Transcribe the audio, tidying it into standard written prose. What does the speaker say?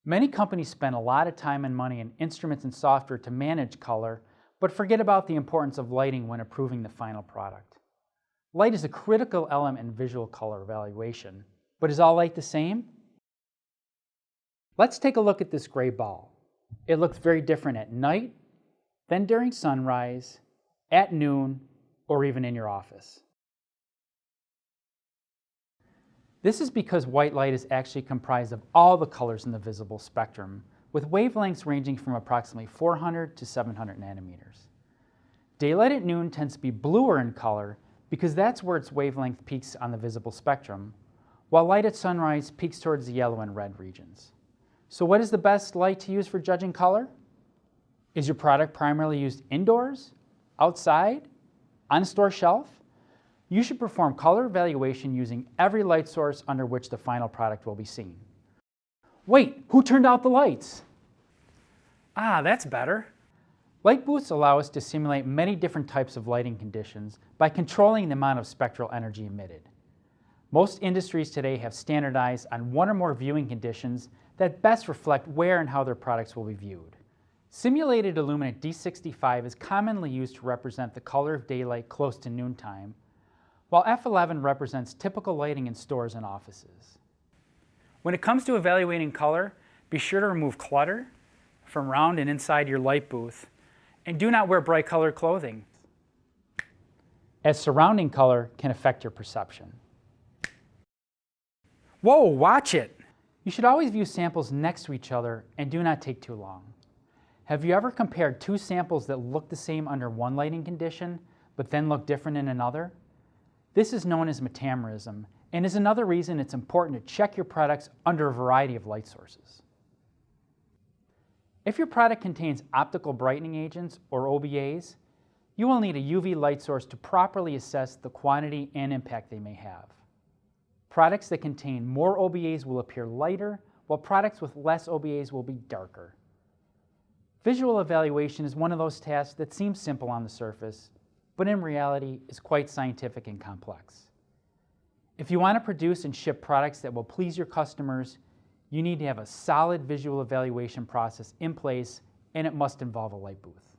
Many companies spend a lot of time and money in instruments and software to manage color, but forget about the importance of lighting when approving the final product. Light is a critical element in visual color evaluation, but is all light the same? Let's take a look at this gray ball. It looks very different at night, then during sunrise, at noon, or even in your office. This is because white light is actually comprised of all the colors in the visible spectrum, with wavelengths ranging from approximately 400 to 700 nanometers. Daylight at noon tends to be bluer in color because that's where its wavelength peaks on the visible spectrum, while light at sunrise peaks towards the yellow and red regions. So what is the best light to use for judging color? Is your product primarily used indoors, outside, on a store shelf? You should perform color evaluation using every light source under which the final product will be seen. Wait, who turned out the lights? Ah, that's better. Light booths allow us to simulate many different types of lighting conditions by controlling the amount of spectral energy emitted. Most industries today have standardized on one or more viewing conditions that best reflect where and how their products will be viewed. Simulated illuminant D65 is commonly used to represent the color of daylight close to noontime, while F11 represents typical lighting in stores and offices. When it comes to evaluating color, be sure to remove clutter from around and inside your light booth, and do not wear bright colored clothing, as surrounding color can affect your perception. Whoa, watch it! You should always view samples next to each other and do not take too long. Have you ever compared two samples that look the same under one lighting condition, but then look different in another? This is known as metamerism, and is another reason it's important to check your products under a variety of light sources. If your product contains optical brightening agents, or OBAs, you will need a UV light source to properly assess the quantity and impact they may have. Products that contain more OBAs will appear lighter, while products with less OBAs will be darker. Visual evaluation is one of those tasks that seems simple on the surface, but in reality is quite scientific and complex. If you want to produce and ship products that will please your customers, you need to have a solid visual evaluation process in place, and it must involve a light booth.